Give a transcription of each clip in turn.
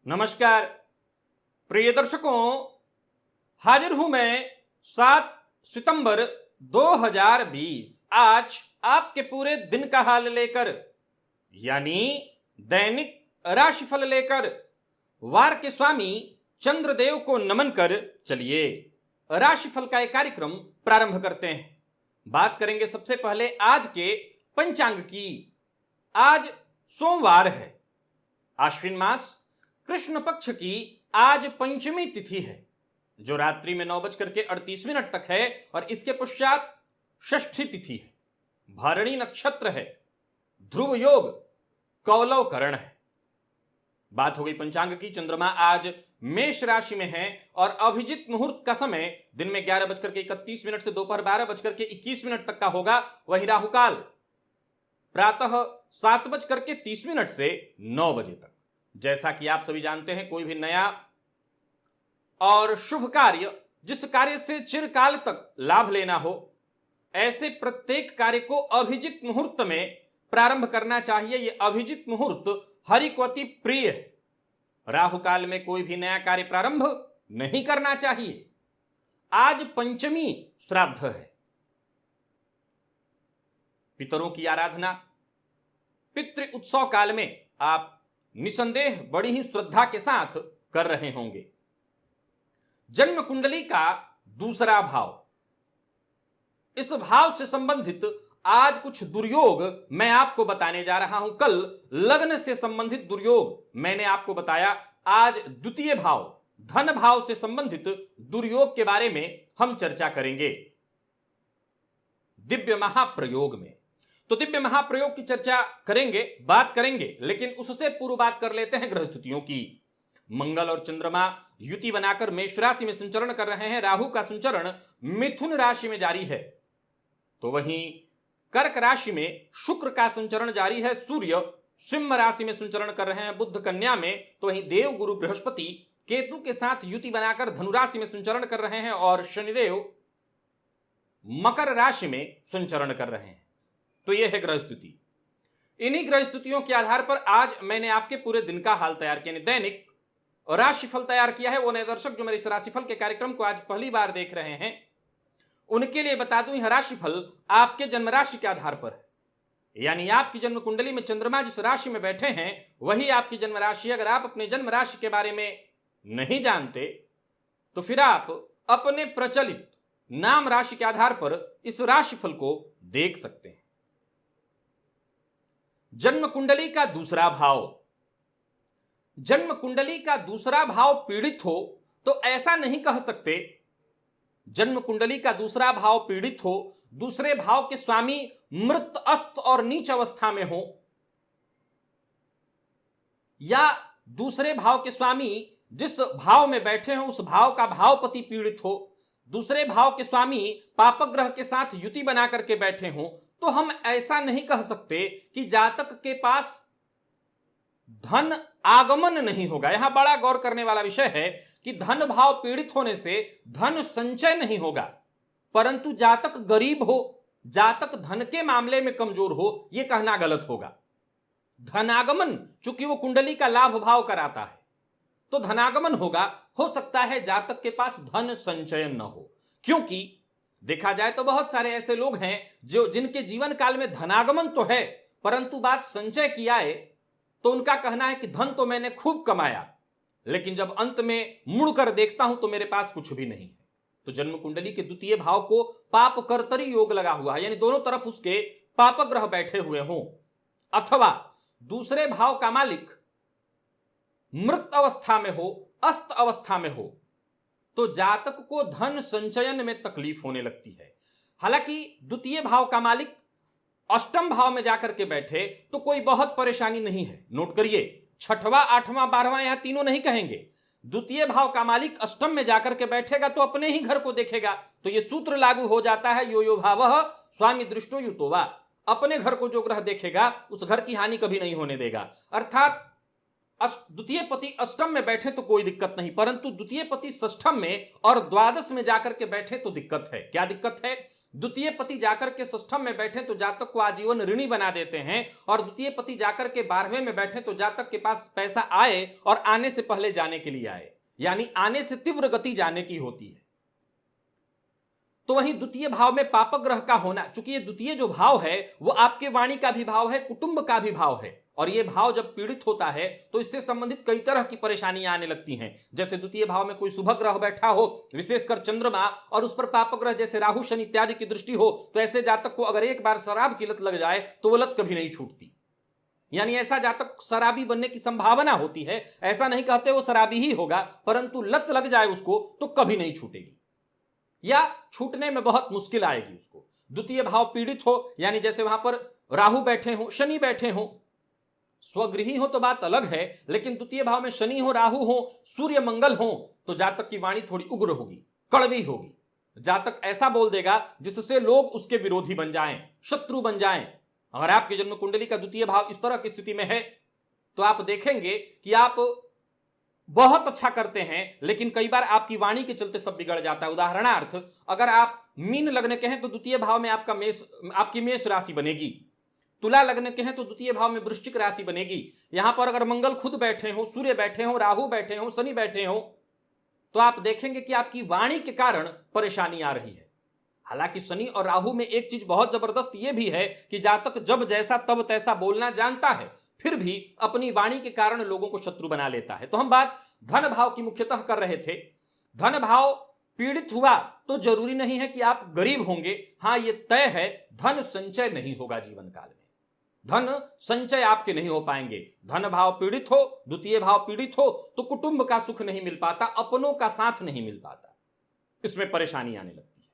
नमस्कार प्रिय दर्शकों, हाजिर हूं मैं 7 सितंबर 2020 आज आपके पूरे दिन का हाल लेकर, यानी दैनिक राशिफल लेकर। वार के स्वामी चंद्रदेव को नमन कर चलिए राशिफल का एक कार्यक्रम प्रारंभ करते हैं। बात करेंगे सबसे पहले आज के पंचांग की। आज सोमवार है, आश्विन मास कृष्ण पक्ष की आज पंचमी तिथि है, जो रात्रि में 9:38 तक है और इसके पश्चात षष्ठी तिथि है। भरणी नक्षत्र है, ध्रुव योग कौलव करण है। बात हो गई पंचांग की। चंद्रमा आज मेष राशि में है और अभिजित मुहूर्त का समय दिन में 11:31 से दोपहर 12:21 तक का होगा। वही राहुकाल प्रातः 7:30 से 9 बजे तक। जैसा कि आप सभी जानते हैं, कोई भी नया और शुभ कार्य, जिस कार्य से चिरकाल तक लाभ लेना हो, ऐसे प्रत्येक कार्य को अभिजित मुहूर्त में प्रारंभ करना चाहिए। यह अभिजित मुहूर्त हरि को अति प्रिय है। राहु काल में कोई भी नया कार्य प्रारंभ नहीं करना चाहिए। आज पंचमी श्राद्ध है। पितरों की आराधना, पितृ उत्सव काल में आप निसंदेह बड़ी ही श्रद्धा के साथ कर रहे होंगे। जन्म कुंडली का दूसरा भाव, इस भाव से संबंधित आज कुछ दुर्योग मैं आपको बताने जा रहा हूं। कल लग्न से संबंधित दुर्योग मैंने आपको बताया। आज द्वितीय भाव धन भाव से संबंधित दुर्योग के बारे में हम चर्चा करेंगे दिव्य महाप्रयोग में। तो दिव्य महाप्रयोग की चर्चा करेंगे, बात करेंगे, लेकिन उससे पूर्व बात कर लेते हैं ग्रह स्थितियों की। मंगल और चंद्रमा युति बनाकर मेष राशि में संचरण कर रहे हैं। राहु का संचरण मिथुन राशि में जारी है, तो वहीं कर्क राशि में शुक्र का संचरण जारी है। सूर्य सिंह राशि में संचरण कर रहे हैं। बुध कन्या में, तो वहीं देव गुरु बृहस्पति केतु के साथ युति बनाकर धनुराशि में संचरण कर रहे हैं और शनिदेव मकर राशि में संचरण कर रहे हैं। तो यह है ग्रह स्थिति। इन्हीं ग्रह स्थितियों के आधार पर आज मैंने आपके पूरे दिन का हाल तैयार किया, दैनिक राशिफल तैयार किया है। वो नए दर्शक जो मेरे इस राशिफल के कार्यक्रम को आज पहली बार देख रहे हैं, उनके लिए बता दूं, यह राशिफल आपके जन्म राशि के आधार पर है। यानी आपकी जन्म कुंडली में चंद्रमा जिस राशि में बैठे हैं वही आपकी जन्म राशि। अगर आप अपने जन्म राशि के बारे में नहीं जानते तो फिर आप अपने प्रचलित नाम राशि के आधार पर इस राशिफल को देख सकते हैं। जन्म कुंडली का दूसरा भाव, जन्म कुंडली का दूसरा भाव पीड़ित हो तो ऐसा नहीं कह सकते जन्म कुंडली का दूसरा भाव पीड़ित हो, दूसरे भाव के स्वामी मृत, अस्त और नीच अवस्था में हो, या दूसरे भाव के स्वामी जिस भाव में बैठे हो उस भाव का भावपति पीड़ित हो, दूसरे भाव के स्वामी पापग्रह के साथ युति बना करके बैठे हो, तो हम ऐसा नहीं कह सकते कि जातक के पास धन आगमन नहीं होगा। यहां बड़ा गौर करने वाला विषय है कि धन भाव पीड़ित होने से धन संचय नहीं होगा, परंतु जातक गरीब हो, जातक धन के मामले में कमजोर हो, यह कहना गलत होगा। धनागमन, चूंकि वो कुंडली का लाभ भाव कराता है, तो धनागमन होगा। हो सकता है जातक के पास धन संचयन न हो, क्योंकि देखा जाए तो बहुत सारे ऐसे लोग हैं जो जिनके जीवन काल में धनागमन तो है, परंतु बात संचय की आए तो उनका कहना है कि धन तो मैंने खूब कमाया, लेकिन जब अंत में मुड़कर देखता हूं तो मेरे पास कुछ भी नहीं है। तो जन्म कुंडली के द्वितीय भाव को पाप कर्तरी योग लगा हुआ है, यानी दोनों तरफ उसके पाप ग्रह बैठे हुए हों, अथवा दूसरे भाव का मालिक मृत अवस्था में हो, अस्त अवस्था में हो, तो जातक को धन संचयन में तकलीफ होने लगती है। हालांकि द्वितीय भाव का मालिक अष्टम भाव में जाकर के बैठे तो कोई बहुत परेशानी नहीं है। नोट करिए, छठवां, आठवां, 12वां यहां तीनों नहीं कहेंगे। द्वितीय भाव का मालिक अष्टम में जाकर के बैठेगा तो अपने ही घर को देखेगा, तो यह सूत्र लागू हो जाता है, यो यो भावः स्वामी दृष्टो युतोवा। अपने घर को जो ग्रह देखेगा उस घर की हानि कभी नहीं होने देगा। अर्थात द्वितीय पति अष्टम में बैठे तो कोई दिक्कत नहीं, परंतु द्वितीय पति षष्ठम में और द्वादश में जाकर के बैठे तो दिक्कत है। क्या दिक्कत है? द्वितीय पति जाकर के षष्ठम में बैठे तो जातक को आजीवन ऋणी बना देते हैं, और द्वितीय पति जाकर के 12वें में बैठे तो जातक के पास पैसा आए और आने से पहले जाने के लिए आए, यानी आने से तीव्र गति जाने की होती है। तो वहीं द्वितीय भाव में पापक ग्रह का होना, चूंकि ये द्वितीय जो भाव है वो आपके वाणी का भी भाव है, कुटुंब का भी भाव है, और ये भाव जब पीड़ित होता है तो इससे संबंधित कई तरह की परेशानियां आने लगती हैं। जैसे द्वितीय भाव में कोई शुभ ग्रह बैठा हो, विशेषकर चंद्रमा, और उस पर पापक ग्रह जैसे राहु शनि इत्यादि की दृष्टि हो, तो ऐसे जातक को अगर एक बार शराब की लत लग जाए तो वो लत कभी नहीं छूटती। यानी ऐसा जातक शराबी बनने की संभावना होती है, ऐसा नहीं कहते वो शराबी ही होगा, परंतु लत लग जाए उसको तो कभी नहीं छूटेगी, या छूटने में बहुत मुश्किल आएगी उसको। द्वितीय भाव पीड़ित हो, यानी जैसे वहां पर राहु बैठे हो, शनि बैठे हो, स्वगृही हो तो बात अलग है, लेकिन द्वितीय भाव में शनि हो, राहु हो, सूर्य मंगल हो, तो जातक की वाणी थोड़ी उग्र होगी, कड़वी होगी। जातक ऐसा बोल देगा जिससे लोग उसके विरोधी बन जाएं, शत्रु बन जाएं। अगर आपकी जन्म कुंडली का द्वितीय भाव इस तरह की स्थिति में है तो आप देखेंगे कि आप बहुत अच्छा करते हैं, लेकिन कई बार आपकी वाणी के चलते सब बिगड़ जाता है। उदाहरणार्थ, अगर आप मीन लग्न के हैं तो द्वितीय भाव में आपकी मेष राशि बनेगी, तुला लग्न के हैं तो द्वितीय भाव में वृश्चिक राशि बनेगी। यहां पर अगर मंगल खुद बैठे हो, सूर्य बैठे हो, राहु बैठे हो, शनि बैठे हो, तो आप देखेंगे कि आपकी वाणी के कारण परेशानी आ रही है। हालांकि शनि और राहु में एक चीज बहुत जबरदस्त यह भी है कि जातक जब जैसा तब तैसा बोलना जानता है, फिर भी अपनी वाणी के कारण लोगों को शत्रु बना लेता है। तो हम बात धन भाव की मुख्यतः कर रहे थे। धन भाव पीड़ित हुआ तो जरूरी नहीं है कि आप गरीब होंगे। हां, यह तय है, धन संचय नहीं होगा जीवन काल में, धन संचय आपके नहीं हो पाएंगे। धन भाव पीड़ित हो, द्वितीय भाव पीड़ित हो तो कुटुंब का सुख नहीं मिल पाता, अपनों का साथ नहीं मिल पाता, इसमें परेशानी आने लगती है।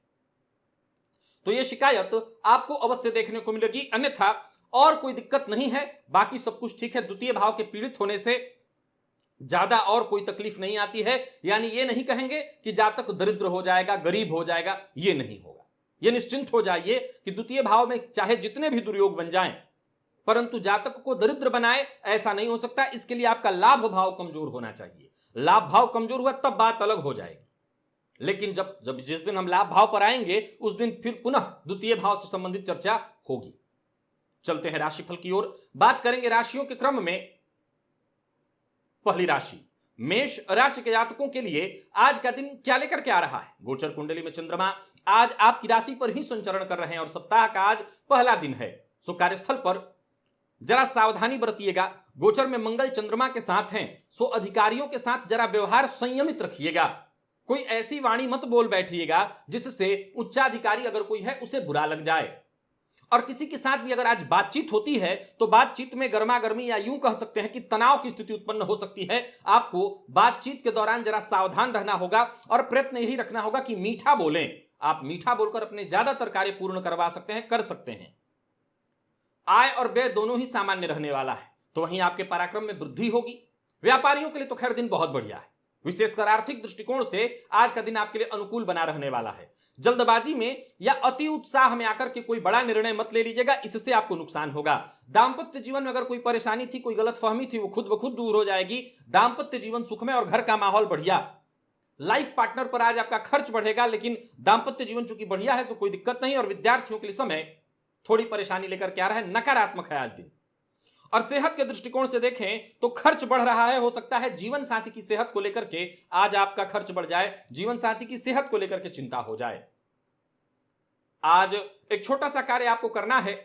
तो यह शिकायत आपको अवश्य देखने को मिलेगी, अन्यथा और कोई दिक्कत नहीं है, बाकी सब कुछ ठीक है। द्वितीय भाव के पीड़ित होने से ज्यादा और कोई तकलीफ नहीं आती है। यानी ये नहीं कहेंगे कि जातक दरिद्र हो जाएगा, गरीब हो जाएगा, ये नहीं होगा। ये निश्चिंत हो जाइए कि द्वितीय भाव में चाहे जितने भी दुर्योग बन जाएं, परंतु जातक को दरिद्र बनाए ऐसा नहीं हो सकता। इसके लिए आपका लाभ भाव कमजोर होना चाहिए। लाभ भाव कमजोर हुआ तब बात अलग हो जाएगी, लेकिन जब जिस दिन हम लाभ भाव पर आएंगे उस दिन फिर पुनः द्वितीय भाव से संबंधित चर्चा होगी। चलते हैं राशिफल की ओर, बात करेंगे राशियों के क्रम में। पहली राशि मेष राशि के जातकों के लिए आज का दिन क्या लेकर के आ रहा है। गोचर कुंडली में चंद्रमा आज आपकी राशि पर ही संचरण कर रहे हैं और सप्ताह का आज पहला दिन है। सो कार्यस्थल पर जरा सावधानी बरतिएगा। गोचर में मंगल चंद्रमा के साथ हैं, सो अधिकारियों के साथ जरा व्यवहार संयमित रखिएगा। कोई ऐसी वाणी मत बोल बैठिएगा जिससे उच्चाधिकारी अगर कोई है उसे बुरा लग जाए। और किसी के साथ भी अगर आज बातचीत होती है तो बातचीत में गर्मा गर्मी या यूं कह सकते हैं कि तनाव की स्थिति उत्पन्न हो सकती है। आपको बातचीत के दौरान जरा सावधान रहना होगा और प्रयत्न यही रखना होगा कि मीठा बोलें। आप मीठा बोलकर अपने ज्यादातर कार्य पूर्ण करवा सकते हैं, कर सकते हैं। आय और व्यय दोनों ही सामान्य रहने वाला है, तो वहीं आपके पराक्रम में वृद्धि होगी। व्यापारियों के लिए तो खैर दिन बहुत बढ़िया है, विशेषकर आर्थिक दृष्टिकोण से आज का दिन आपके लिए अनुकूल बना रहने वाला है। जल्दबाजी में या अति उत्साह में आकर के कोई बड़ा निर्णय मत ले लीजिएगा, इससे आपको नुकसान होगा। दांपत्य जीवन में अगर कोई परेशानी थी, कोई गलतफहमी थी, वो खुद ब खुद दूर हो जाएगी। दांपत्य जीवन सुखमय और घर का माहौल बढ़िया। लाइफ पार्टनर पर आज आपका खर्च बढ़ेगा, लेकिन दांपत्य जीवन चूंकि बढ़िया है तो कोई दिक्कत नहीं। और विद्यार्थियों के लिए समय थोड़ी परेशानी लेकर के आ रहा है, नकारात्मक है आज दिन। और सेहत के दृष्टिकोण से देखें तो खर्च बढ़ रहा है। हो सकता है जीवन साथी की सेहत को लेकर के आज आपका खर्च बढ़ जाए, जीवन साथी की सेहत को लेकर के चिंता हो जाए। आज एक छोटा सा कार्य आपको करना है,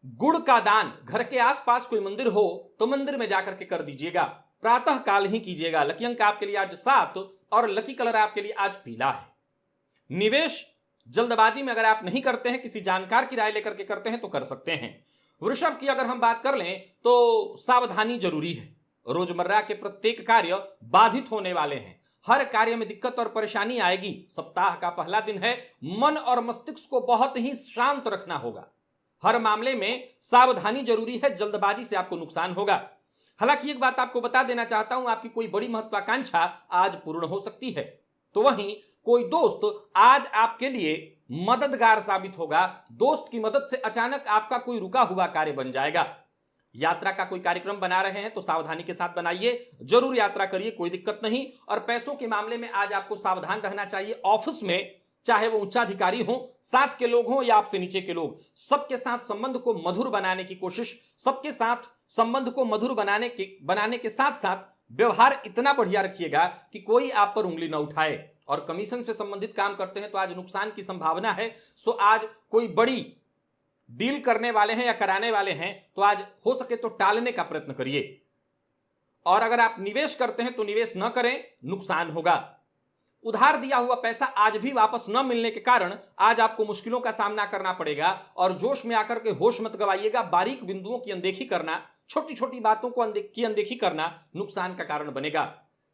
गुड़ का दान घर के आसपास कोई मंदिर हो तो मंदिर में जाकर के कर दीजिएगा। प्रातः काल ही कीजिएगा। लकी अंक आपके लिए आज 7 और लकी कलर आपके लिए आज पीला है। निवेश जल्दबाजी में अगर आप नहीं करते हैं, किसी जानकार की राय लेकर के करते हैं तो कर सकते हैं। वृषभ की अगर हम बात कर लें तो सावधानी जरूरी है। रोजमर्रा के प्रत्येक कार्य बाधित होने वाले हैं, हर कार्य में दिक्कत और परेशानी आएगी। सप्ताह का पहला दिन है, मन और मस्तिष्क को बहुत ही शांत रखना होगा। हर मामले में सावधानी जरूरी है, जल्दबाजी से आपको नुकसान होगा। हालांकि एक बात आपको बता देना चाहता हूं, आपकी कोई बड़ी महत्वाकांक्षा आज पूर्ण हो सकती है। तो वहीं कोई दोस्त आज आपके लिए मददगार साबित होगा। दोस्त की मदद से अचानक आपका कोई रुका हुआ कार्य बन जाएगा। यात्रा का कोई कार्यक्रम बना रहे हैं तो सावधानी के साथ बनाइए, जरूर यात्रा करिए, कोई दिक्कत नहीं। और पैसों के मामले में आज आपको सावधान रहना चाहिए। ऑफिस में चाहे वो उच्चाधिकारी हो, साथ के लोग हों या आपसे नीचे के लोग, सबके साथ संबंध को मधुर बनाने की कोशिश, सबके साथ संबंध को मधुर बनाने के साथ साथ व्यवहार इतना बढ़िया रखिएगा कि कोई आप पर उंगली न उठाए। और कमीशन से संबंधित काम करते हैं तो आज नुकसान की संभावना है। सो आज कोई बड़ी डील करने वाले हैं या कराने वाले हैं तो आज हो सके तो टालने का प्रयत्न करिए। और अगर आप निवेश करते हैं तो निवेश न करें, नुकसान होगा। उधार दिया हुआ पैसा आज भी वापस न मिलने के कारण आज आपको मुश्किलों का सामना करना पड़ेगा। और जोश में आकर के होश मत गवाइएगा। बारीक बिंदुओं की अनदेखी करना, छोटी छोटी बातों की अनदेखी करना नुकसान का कारण बनेगा।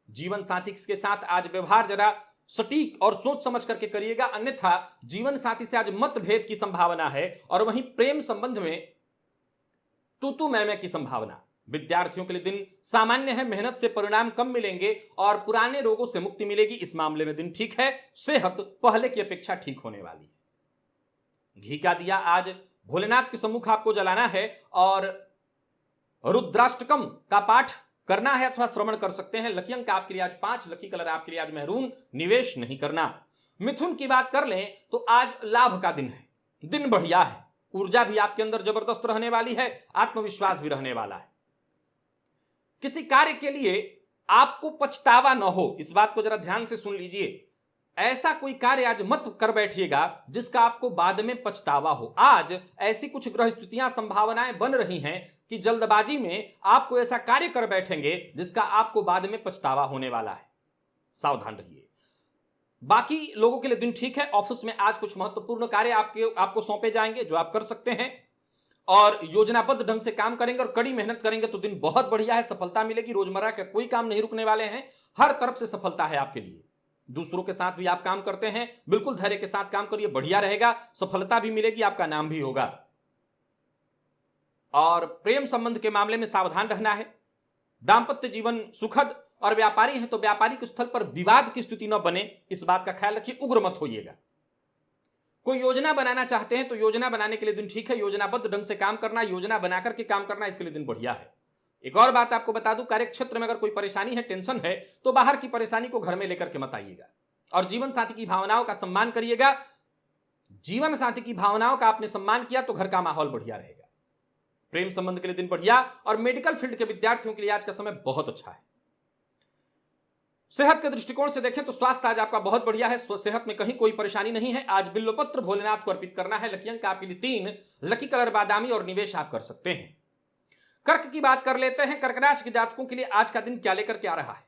जीवन साथी के साथ आज व्यवहार जरा सटीक और सोच समझ करके करिएगा, अन्यथा जीवन साथी से आज मतभेद की संभावना है। और वहीं प्रेम संबंध में तू मैं की संभावना। विद्यार्थियों के लिए दिन सामान्य है, मेहनत से परिणाम कम मिलेंगे और पुराने रोगों से मुक्ति मिलेगी। इस मामले में दिन ठीक है, सेहत पहले की अपेक्षा ठीक होने वाली है। घी का दिया आज भोलेनाथ के सम्मुख आपको जलाना है और रुद्राष्टकम का पाठ करना है अथवा श्रवण कर सकते हैं। लकी अंक आपके लिए आज 5, लकी कलर आपके लिए आज मैरून। निवेश नहीं करना। मिथुन की बात कर लें तो आज लाभ का दिन है, दिन बढ़िया है। ऊर्जा भी आपके अंदर जबरदस्त रहने वाली है, आत्मविश्वास भी रहने वाला है। किसी कार्य के लिए आपको पछतावा न हो, इस बात को जरा ध्यान से सुन लीजिए। ऐसा कोई कार्य आज मत कर बैठिएगा जिसका आपको बाद में पछतावा हो। आज ऐसी कुछ ग्रह स्थितियां, संभावनाएं बन रही हैं कि जल्दबाजी में आपको ऐसा कार्य कर बैठेंगे जिसका आपको बाद में पछतावा होने वाला है। सावधान रहिए। बाकी लोगों के लिए दिन ठीक है। ऑफिस में आज कुछ महत्वपूर्ण कार्य आपको सौंपे जाएंगे जो आप कर सकते हैं और योजनाबद्ध ढंग से काम करेंगे और कड़ी मेहनत करेंगे तो दिन बहुत बढ़िया है, सफलता मिलेगी। रोजमर्रा का कोई काम नहीं रुकने वाले हैं, हर तरफ से सफलता है आपके लिए। दूसरों के साथ भी आप काम करते हैं, बिल्कुल धैर्य के साथ काम करिए, बढ़िया रहेगा, सफलता भी मिलेगी, आपका नाम भी होगा। और प्रेम संबंध के मामले में सावधान रहना है। दांपत्य जीवन सुखद और व्यापारी है तो व्यापारिक स्थल पर विवाद की स्थिति न बने, इस बात का ख्याल रखिए। उग्र मत होइएगा। कोई योजना बनाना चाहते हैं तो योजना बनाने के लिए दिन ठीक है। योजनाबद्ध ढंग से काम करना, योजना बनाकर के काम करना, इसके लिए दिन बढ़िया है। एक और बात आपको बता दूं, कार्यक्षेत्र में अगर कोई परेशानी है, टेंशन है तो बाहर की परेशानी को घर में लेकर के मत आइएगा। और जीवन साथी की भावनाओं का सम्मान करिएगा। जीवन साथी की भावनाओं का आपने सम्मान किया तो घर का माहौल बढ़िया रहेगा। प्रेम संबंध के लिए दिन बढ़िया। और मेडिकल फील्ड के विद्यार्थियों के लिए आज का समय बहुत अच्छा है। सेहत के दृष्टिकोण से देखें तो स्वास्थ्य आज आपका बहुत बढ़िया है, सेहत में कहीं कोई परेशानी नहीं है। आज बिल्वपत्र भोलेनाथ को अर्पित करना है। लकी अंक आपके लिए 3, लकी कलर बादामी और निवेश आप कर सकते हैं। कर्क की बात कर लेते हैं। कर्क राशि के जातकों के लिए आज का दिन क्या लेकर के आ रहा है?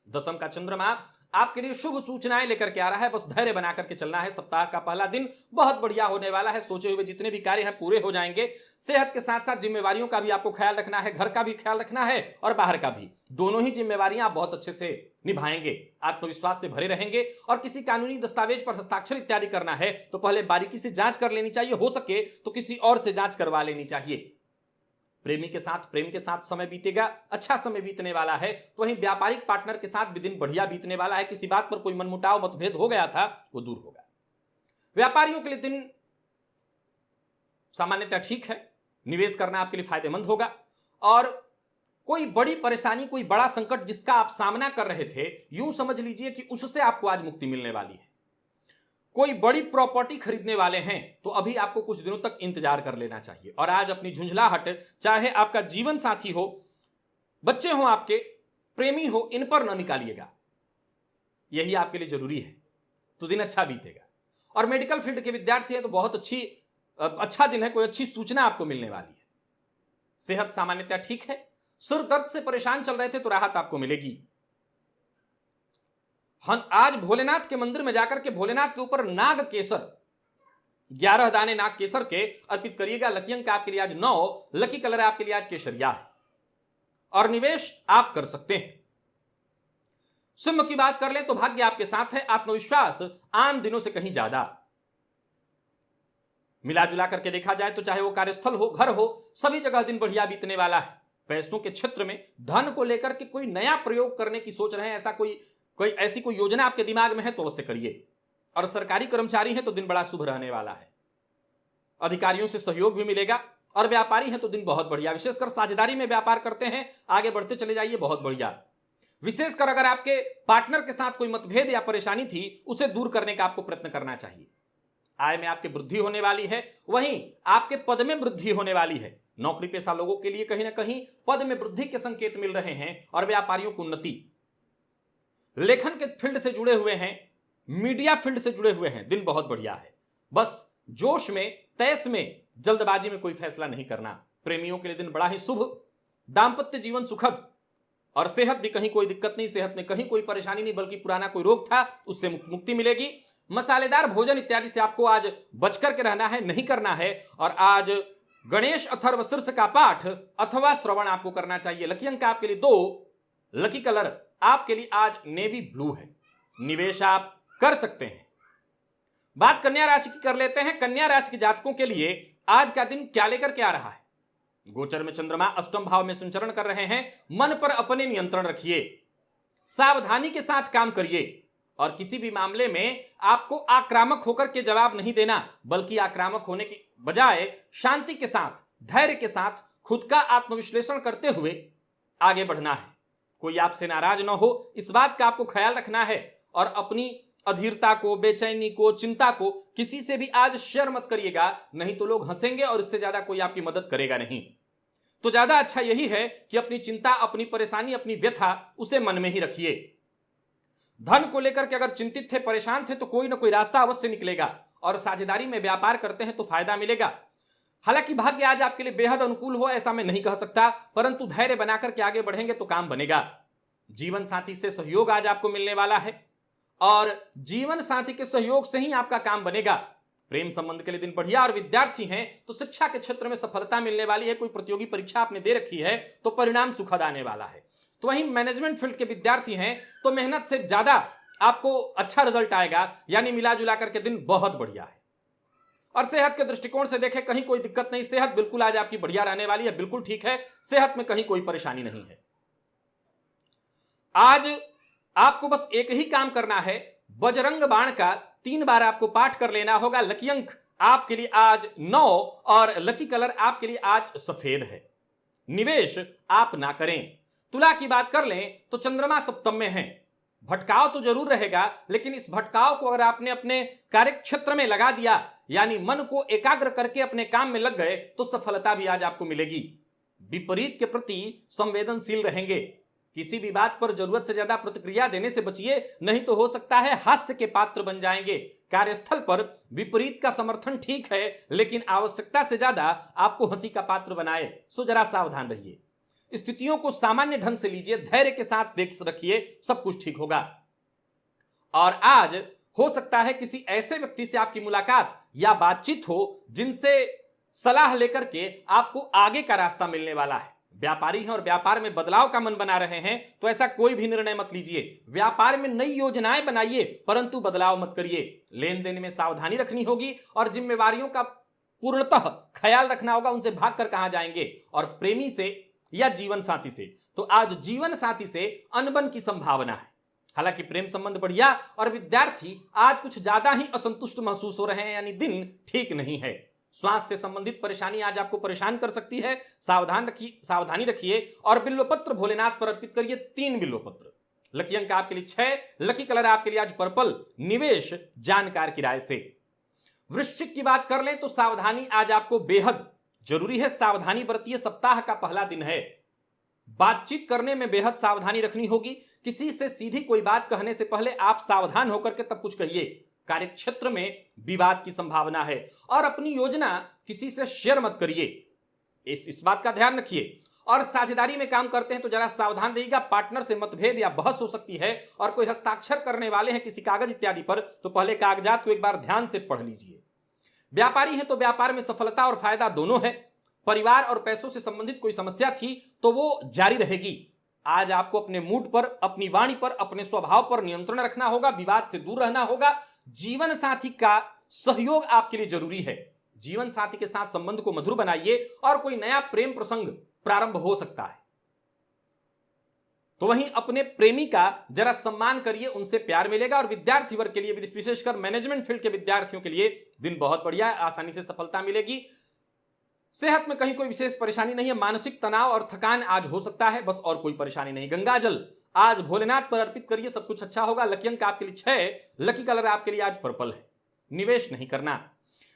दशम का चंद्रमा आपके लिए शुभ सूचनाएं लेकर के आ रहा है। बस धैर्य बना करके चलना है। सप्ताह का पहला दिन बहुत बढ़िया होने वाला है। सोचे हुए जितने भी कार्य हैं पूरे हो जाएंगे। सेहत के साथ साथ जिम्मेवारियों का भी आपको ख्याल रखना है, घर का भी ख्याल रखना है और बाहर का भी। दोनों ही जिम्मेवारियां आप बहुत अच्छे से निभाएंगे, आत्मविश्वास से भरे रहेंगे। और किसी कानूनी दस्तावेज पर हस्ताक्षर इत्यादि करना है तो पहले बारीकी से जांच कर लेनी चाहिए, हो सके तो किसी और से जांच करवा लेनी चाहिए। प्रेमी के साथ प्रेम के साथ समय बीतेगा, अच्छा समय बीतने वाला है। तो वहीं व्यापारिक पार्टनर के साथ भी दिन बढ़िया बीतने वाला है। किसी बात पर कोई मनमुटाव मतभेद हो गया था वो दूर होगा। व्यापारियों के लिए दिन सामान्यतः ठीक है। निवेश करना आपके लिए फायदेमंद होगा। और कोई बड़ी परेशानी, कोई बड़ा संकट जिसका आप सामना कर रहे थे, यूं समझ लीजिए कि उससे आपको आज मुक्ति मिलने वाली है। कोई बड़ी प्रॉपर्टी खरीदने वाले हैं तो अभी आपको कुछ दिनों तक इंतजार कर लेना चाहिए। और आज अपनी झुंझलाहट, चाहे आपका जीवन साथी हो, बच्चे हो, आपके प्रेमी हो, इन पर न निकालिएगा। यही आपके लिए जरूरी है तो दिन अच्छा बीतेगा। और मेडिकल फील्ड के विद्यार्थी हैं तो बहुत अच्छा दिन है। कोई अच्छी सूचना आपको मिलने वाली है। सेहत सामान्यतः ठीक है। सिर दर्द से परेशान चल रहे थे तो राहत आपको मिलेगी। आज भोलेनाथ के मंदिर में जाकर के भोलेनाथ के ऊपर नाग केसर 11 दाने नाग केसर के अर्पित करिएगा। लकी अंक आपके लिए आज 9, लकी कलर आपके लिए आज केसरिया है और निवेश आप कर सकते हैं। सिंह की बात कर लें तो भाग्य आपके साथ है। आत्मविश्वास आम दिनों से कहीं ज्यादा। मिला जुला करके देखा जाए तो चाहे वो कार्यस्थल हो, घर हो, सभी जगह दिन बढ़िया बीतने वाला है। पैसों के क्षेत्र में धन को लेकर के कोई नया प्रयोग करने की सोच रहे हैं, ऐसी कोई योजना आपके दिमाग में है तो अवश्य करिए। और सरकारी कर्मचारी हैं तो दिन बड़ा शुभ रहने वाला है। अधिकारियों से सहयोग भी मिलेगा और व्यापारी हैं तो दिन बहुत बढ़िया, विशेषकर साझेदारी में व्यापार करते हैं, आगे बढ़ते चले जाइए, बहुत बढ़िया। विशेषकर अगर आपके पार्टनर के साथ कोई मतभेद या परेशानी थी, उसे दूर करने का आपको प्रयत्न करना चाहिए। आय में आपकी वृद्धि होने वाली है, वहीं आपके पद में वृद्धि होने वाली है। नौकरी पेशा लोगों के लिए कहीं ना कहीं पद में वृद्धि के संकेत मिल रहे हैं और व्यापारियों को उन्नति। लेखन के फील्ड से जुड़े हुए हैं, मीडिया फील्ड से जुड़े हुए हैं, दिन बहुत बढ़िया है। बस जोश में, तैश में, जल्दबाजी में कोई फैसला नहीं करना। प्रेमियों के लिए दिन बड़ा ही शुभ, दांपत्य जीवन सुखद और सेहत भी कहीं कोई दिक्कत नहीं, सेहत में कहीं कोई परेशानी नहीं, बल्कि पुराना कोई रोग था उससे मुक्ति मिलेगी। मसालेदार भोजन इत्यादि से आपको आज बच करके रहना है, नहीं करना है। और आज गणेश अथर्व शीर्ष का पाठ अथवा श्रवण आपको करना चाहिए। लकी अंक आपके लिए 2, लकी कलर आपके लिए आज नेवी ब्लू है। निवेश आप कर सकते हैं। बात कन्या राशि की कर लेते हैं। कन्या राशि के जातकों के लिए आज का दिन क्या लेकर के आ रहा है? गोचर में चंद्रमा अष्टम भाव में संचरण कर रहे हैं। मन पर अपने नियंत्रण रखिए, सावधानी के साथ काम करिए और किसी भी मामले में आपको आक्रामक होकर के जवाब नहीं देना, बल्कि आक्रामक होने की बजाय शांति के साथ, धैर्य के साथ खुद का आत्मविश्लेषण करते हुए आगे बढ़ना है। कोई आपसे नाराज ना हो, इस बात का आपको ख्याल रखना है और अपनी अधीरता को, बेचैनी को, चिंता को किसी से भी आज शेयर मत करिएगा, नहीं तो लोग हंसेंगे और इससे ज्यादा कोई आपकी मदद करेगा नहीं। तो ज्यादा अच्छा यही है कि अपनी चिंता, अपनी परेशानी, अपनी व्यथा उसे मन में ही रखिए। धन को लेकर के अगर चिंतित थे, परेशान थे, तो कोई ना कोई रास्ता अवश्य निकलेगा और साझेदारी में व्यापार करते हैं तो फायदा मिलेगा। हालांकि भाग्य आज आपके लिए बेहद अनुकूल हो ऐसा मैं नहीं कह सकता, परंतु धैर्य बनाकर के आगे बढ़ेंगे तो काम बनेगा। जीवन साथी से सहयोग आज आपको मिलने वाला है और जीवन साथी के सहयोग से ही आपका काम बनेगा। प्रेम संबंध के लिए दिन बढ़िया और विद्यार्थी हैं तो शिक्षा के क्षेत्र में सफलता मिलने वाली है। कोई प्रतियोगी परीक्षा आपने दे रखी है तो परिणाम सुखद आने वाला है। तो वहीं मैनेजमेंट फील्ड के विद्यार्थी हैं तो मेहनत से ज्यादा आपको अच्छा रिजल्ट आएगा, यानी मिला जुला करके दिन बहुत बढ़िया है। और सेहत के दृष्टिकोण से देखें, कहीं कोई दिक्कत नहीं, सेहत बिल्कुल आज आपकी बढ़िया रहने वाली है, बिल्कुल ठीक है, सेहत में कहीं कोई परेशानी नहीं है। आज आपको बस एक ही काम करना है, बजरंग बाण का 3 बार आपको पाठ कर लेना होगा। लकी अंक आपके लिए आज 9 और लकी कलर आपके लिए आज सफेद है। निवेश आप ना करें। तुला की बात कर लें तो चंद्रमा सप्तम में है, भटकाव तो जरूर रहेगा, लेकिन इस भटकाव को अगर आपने अपने कार्य क्षेत्र में लगा दिया, यानी मन को एकाग्र करके अपने काम में लग गए, तो सफलता भी आज आपको मिलेगी। विपरीत के प्रति संवेदनशील रहेंगे। किसी भी बात पर जरूरत से ज्यादा प्रतिक्रिया देने से बचिए, नहीं तो हो सकता है हास्य के पात्र बन जाएंगे। कार्यस्थल पर विपरीत का समर्थन ठीक है, लेकिन आवश्यकता से ज्यादा आपको हंसी का पात्र बनाए, सो जरा सावधान रहिए। स्थितियों को सामान्य ढंग से लीजिए, धैर्य के साथ देख रखिए, सब कुछ ठीक होगा। और आज हो सकता है किसी ऐसे व्यक्ति से आपकी मुलाकात या बातचीत हो जिनसे सलाह लेकर के आपको आगे का रास्ता मिलने वाला है। व्यापारी हैं और व्यापार में बदलाव का मन बना रहे हैं तो ऐसा कोई भी निर्णय मत लीजिए। व्यापार में नई योजनाएं बनाइए, परंतु बदलाव मत करिए। लेन देन में सावधानी रखनी होगी और जिम्मेवारियों का पूर्णतः ख्याल रखना होगा, उनसे भागकर कहां जाएंगे। और प्रेमी से या जीवन साथी से, तो आज जीवन साथी से अनबन की संभावना है। हालांकि प्रेम संबंध बढ़िया और विद्यार्थी आज कुछ ज्यादा ही असंतुष्ट महसूस हो रहे हैं, यानी दिन ठीक नहीं है। स्वास्थ्य से संबंधित परेशानी आज आपको परेशान कर सकती है, सावधानी रखिए और बिल्वपत्र भोलेनाथ पर अर्पित करिए 3 बिल्वपत्र। लकी अंक आपके लिए 6, लकी कलर आपके लिए आज पर्पल। निवेश जानकार की राय से। वृश्चिक की बात कर लें तो सावधानी आज आपको बेहद जरूरी है, सावधानी बरतिए। सप्ताह का पहला दिन है, बातचीत करने में बेहद सावधानी रखनी होगी। किसी से सीधी कोई बात कहने से पहले आप सावधान होकर के तब कुछ कहिए। कार्यक्षेत्र में विवाद की संभावना है और अपनी योजना किसी से शेयर मत करिए, इस बात का ध्यान रखिए। और साझेदारी में काम करते हैं तो जरा सावधान रहिएगा, पार्टनर से मतभेद या बहस हो सकती है। और कोई हस्ताक्षर करने वाले हैं किसी कागज इत्यादि पर तो पहले कागजात को एक बार ध्यान से पढ़ लीजिए। व्यापारी हैं तो व्यापार में सफलता और फायदा दोनों है। परिवार और पैसों से संबंधित कोई समस्या थी तो वो जारी रहेगी। आज आपको अपने मूड पर, अपनी वाणी पर, अपने स्वभाव पर नियंत्रण रखना होगा, विवाद से दूर रहना होगा। जीवन साथी का सहयोग आपके लिए जरूरी है। जीवन साथी के साथ संबंध को मधुर बनाइए और कोई नया प्रेम प्रसंग प्रारंभ हो सकता है। तो वहीं अपने प्रेमी का जरा सम्मान करिए, उनसे प्यार मिलेगा। और विद्यार्थी वर्ग के लिए, विशेषकर मैनेजमेंट फील्ड के विद्यार्थियों के लिए दिन बहुत बढ़िया है, आसानी से सफलता मिलेगी। सेहत में कहीं कोई विशेष परेशानी नहीं है, मानसिक तनाव और थकान आज हो सकता है, बस और कोई परेशानी नहीं। गंगा जल आज भोलेनाथ पर अर्पित करिए, सब कुछ अच्छा होगा। लकी अंक आपके लिए 6, लकी कलर आपके लिए आज पर्पल है। निवेश नहीं करना।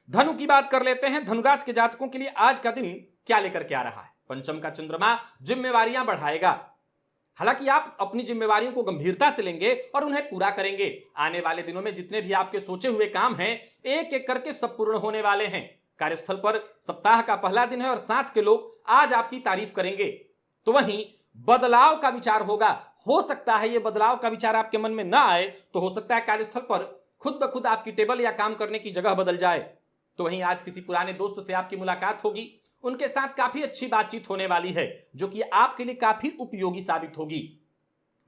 धनु की बात कर लेते हैं। धनुराशि के जातकों के लिए आज का दिन क्या लेकर के आ रहा है? पंचम का चंद्रमा जिम्मेवारियां बढ़ाएगा। हालांकि आप अपनी जिम्मेवारियों को गंभीरता से लेंगे और उन्हें पूरा करेंगे। आने वाले दिनों में जितने भी आपके सोचे हुए काम हैं, एक एक करके सब पूर्ण होने वाले हैं। कार्यस्थल पर सप्ताह का पहला दिन है और साथ के लोग आज आपकी तारीफ करेंगे। तो वहीं बदलाव का विचार होगा। हो सकता है ये बदलाव का विचार आपके मन में ना आए, तो हो सकता है कार्यस्थल पर खुद ब खुद आपकी टेबल या काम करने की जगह बदल जाए। तो वहीं आज किसी पुराने दोस्त से आपकी मुलाकात होगी, उनके साथ काफी अच्छी बातचीत होने वाली है, जो कि आपके लिए काफी उपयोगी साबित होगी।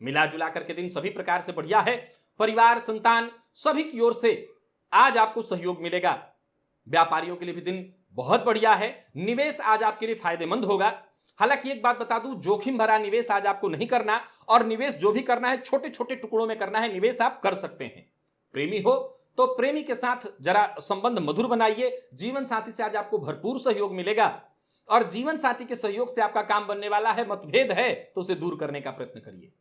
मिला जुला करके दिन सभी प्रकार से बढ़िया है। परिवार, संतान सभी की ओर से आज आपको सहयोग मिलेगा। व्यापारियों के लिए भी दिन बहुत बढ़िया है। निवेश आज आपके लिए फायदेमंद होगा। हालांकि एक बात बता दूं, जोखिम भरा निवेश आज आपको नहीं करना, और निवेश जो भी करना है छोटे छोटे टुकड़ों में करना है। निवेश आप कर सकते हैं। प्रेमी हो तो प्रेमी के साथ जरा संबंध मधुर बनाइए। जीवन साथी से आज आपको भरपूर सहयोग मिलेगा, और जीवन साथी के सहयोग से आपका काम बनने वाला है। मतभेद है तो उसे दूर करने का प्रयत्न करिए।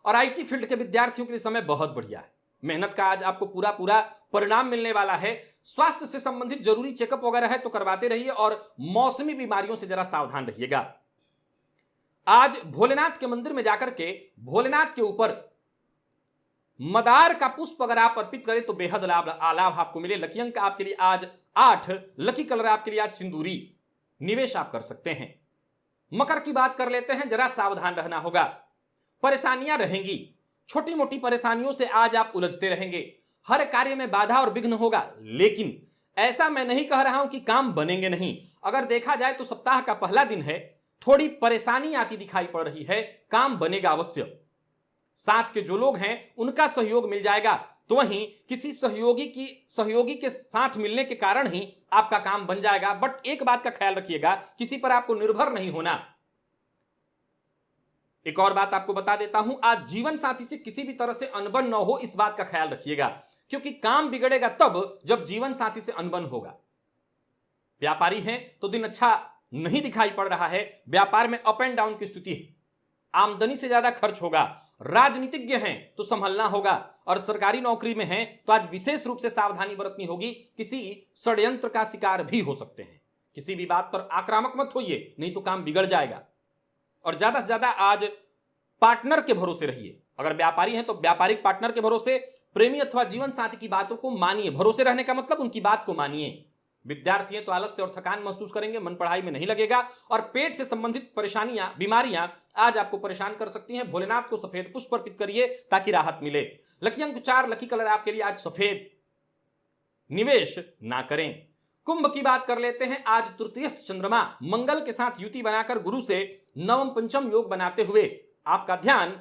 और आईटी फील्ड के विद्यार्थियों के लिए समय बहुत बढ़िया है। मेहनत का आज आपको पूरा पूरा परिणाम मिलने वाला है। स्वास्थ्य से संबंधित जरूरी चेकअप वगैरह है तो करवाते रहिए, और मौसमी बीमारियों से जरा सावधान रहिएगा। आज भोलेनाथ के मंदिर में जाकर के भोलेनाथ के ऊपर मदार का पुष्प अगर आप अर्पित करें तो बेहद लाभ आपको मिले। लकी अंक आपके लिए आज 8, लकी कलर आपके लिए आज सिंदूरी। निवेश आप कर सकते हैं। मकर की बात कर लेते हैं। जरा सावधान रहना होगा। परेशानियां रहेंगी, छोटी मोटी परेशानियों से आज आप उलझते रहेंगे। हर कार्य में बाधा और विघ्न होगा, लेकिन ऐसा मैं नहीं कह रहा हूं कि काम बनेंगे नहीं। अगर देखा जाए तो सप्ताह का पहला दिन है, थोड़ी परेशानी आती दिखाई पड़ रही है। काम बनेगा अवश्य। साथ के जो लोग हैं उनका सहयोग मिल जाएगा। तो वहीं किसी सहयोगी के साथ मिलने के कारण ही आपका काम बन जाएगा। बट एक बात का ख्याल रखिएगा, किसी पर आपको निर्भर नहीं होना। एक और बात आपको बता देता हूं, आज जीवन साथी से किसी भी तरह से अनबन न हो, इस बात का ख्याल रखिएगा, क्योंकि काम बिगड़ेगा तब जब जीवन साथी से अनबन होगा। व्यापारी हैं तो दिन अच्छा नहीं दिखाई पड़ रहा है। व्यापार में अप एंड डाउन की स्थिति है। आमदनी से ज्यादा खर्च होगा। राजनीतिज्ञ हैं तो संभलना होगा, और सरकारी नौकरी में हैं तो आज विशेष रूप से सावधानी बरतनी होगी। किसी षड्यंत्र का शिकार भी हो सकते हैं। किसी भी बात पर आक्रामक मत होइए, नहीं तो काम बिगड़ जाएगा। और ज्यादा से ज्यादा आज पार्टनर के भरोसे रहिए। अगर व्यापारी हैं तो व्यापारिक पार्टनर के भरोसे, प्रेमी अथवा जीवन साथी की बातों को मानिए। भरोसे रहने का मतलब उनकी बात को मानिए। विद्यार्थी हैं तो आलस्य और थकान महसूस करेंगे, मन पढ़ाई में नहीं लगेगा, और पेट से संबंधित परेशानियां, बीमारियां आज आपको परेशान कर सकती हैं। भोलेनाथ को सफेद पुष्प अर्पित करिए ताकि राहत मिले। लकी अंक 4, लकी कलर आपके लिए आज सफेद। निवेश ना करें। कुंभ की बात कर लेते हैं। आज तृतीयस्थ चंद्रमा मंगल के साथ युति बनाकर गुरु से नवम पंचम योग बनाते हुए आपका ध्यान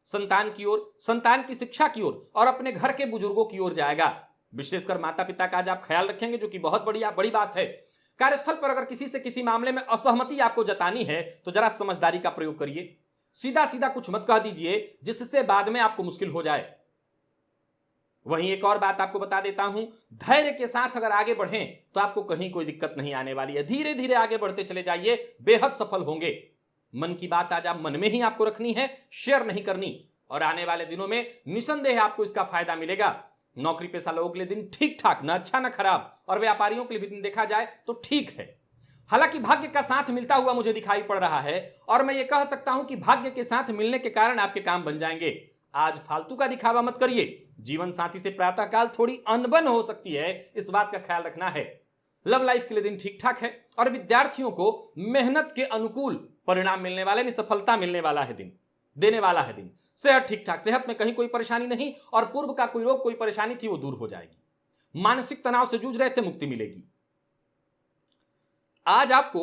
संतान की ओर, संतान की शिक्षा की ओर और अपने घर के बुजुर्गों की ओर जाएगा। विशेषकर माता पिता का आज आप ख्याल रखेंगे, जो कि बहुत बड़ी बात है। कार्यस्थल पर अगर किसी से किसी मामले में असहमति आपको जतानी है तो जरा समझदारी का प्रयोग करिए। सीधा सीधा कुछ मत कह दीजिए जिससे बाद में आपको मुश्किल हो जाए। वहीं एक और बात आपको बता देता हूं, धैर्य के साथ अगर आगे बढ़ें तो आपको कहीं कोई दिक्कत नहीं आने वाली है। धीरे धीरे आगे बढ़ते चले जाइए, बेहद सफल होंगे। मन की बात आज आप मन में ही आपको रखनी है, शेयर नहीं करनी, और आने वाले दिनों में निसंदेह आपको इसका फायदा मिलेगा। नौकरी पेशा लोगों के लिए दिन ठीक ठाक, ना अच्छा ना खराब, और व्यापारियों के लिए भी दिन देखा जाए तो ठीक है। हालांकि भाग्य का साथ मिलता हुआ मुझे दिखाई पड़ रहा है, और मैं ये कह सकता हूं कि भाग्य के साथ मिलने के कारण आपके काम बन जाएंगे। आज फालतू का दिखावा मत करिए। जीवन साथी से प्रातःकाल थोड़ी अनबन हो सकती है, इस बात का ख्याल रखना है। लव लाइफ के लिए दिन ठीक ठाक है, और विद्यार्थियों को मेहनत के अनुकूल परिणाम मिलने वाले, सफलता मिलने वाला है दिन, देने वाला है दिन। सेहत ठीक ठाक, सेहत में कहीं कोई परेशानी नहीं, और पूर्व का कोई रोग, कोई परेशानी थी वो दूर हो जाएगी। मानसिक तनाव से जूझ रहे थे, मुक्ति मिलेगी। आज आपको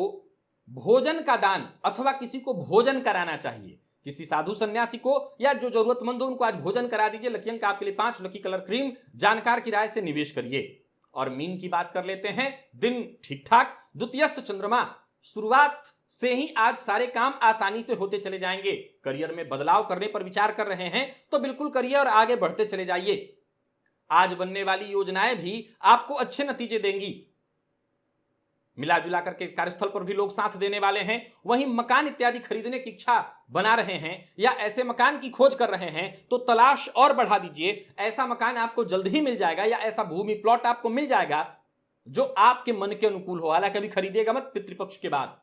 भोजन का दान अथवा किसी को भोजन कराना चाहिए। किसी साधु सन्यासी को या जो जरूरतमंद हो उनको आज भोजन करा दीजिए। लकी अंक आपके लिए 5, लकी कलर क्रीम। जानकार की राय से निवेश करिए। और मीन की बात कर लेते हैं। दिन ठीक ठाक, द्वितीयस्थ चंद्रमा, शुरुआत से ही आज सारे काम आसानी से होते चले जाएंगे। करियर में बदलाव करने पर विचार कर रहे हैं तो बिल्कुल करिए और आगे बढ़ते चले जाइए। आज बनने वाली योजनाएं भी आपको अच्छे नतीजे देंगी। मिला जुला करके कार्यस्थल पर भी लोग साथ देने वाले हैं। वहीं मकान इत्यादि खरीदने की इच्छा बना रहे हैं या ऐसे मकान की खोज कर रहे हैं तो तलाश और बढ़ा दीजिए। ऐसा मकान आपको जल्द ही मिल जाएगा या ऐसा भूमि प्लॉट आपको मिल जाएगा जो आपके मन के अनुकूल हो। हालांकि अभी खरीदिएगा मत, पितृपक्ष के बाद।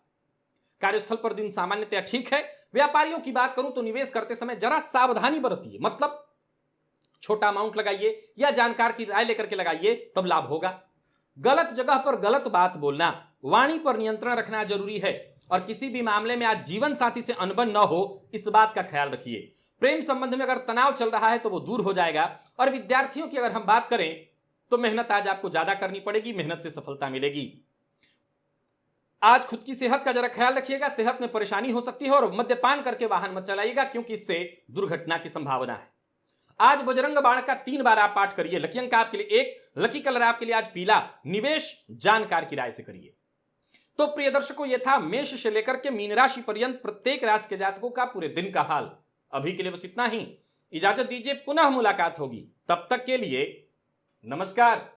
कार्यस्थल पर दिन सामान्यतया ठीक है। व्यापारियों की बात करूं तो निवेश करते समय जरा सावधानी बरतिए, मतलब छोटा अमाउंट लगाइए या जानकार की राय लेकर के लगाइए, तब लाभ होगा। गलत जगह पर गलत बात बोलना, वाणी पर नियंत्रण रखना जरूरी है। और किसी भी मामले में आज जीवन साथी से अनबन न हो, इस बात का ख्याल रखिए। प्रेम संबंध में अगर तनाव चल रहा है तो वो दूर हो जाएगा। और विद्यार्थियों की अगर हम बात करें तो मेहनत आज आपको ज्यादा करनी पड़ेगी, मेहनत से सफलता मिलेगी। आज खुद की सेहत का जरा ख्याल रखिएगा, सेहत में परेशानी हो सकती है। और मद्यपान करके वाहन मत चलाइएगा क्योंकि इससे दुर्घटना की संभावना है। आज बजरंग बाण का 3 बार आप पाठ करिए। लकी अंक आपके लिए 1, लकी कलर आपके लिए आज पीला। निवेश जानकार की राय से करिए। तो प्रिय दर्शकों, यह था मेष से लेकर के मीन राशि पर्यंत प्रत्येक राशि के जातकों का पूरे दिन का हाल। अभी के लिए बस इतना ही। इजाजत दीजिए, पुनः मुलाकात होगी। तब तक के लिए नमस्कार।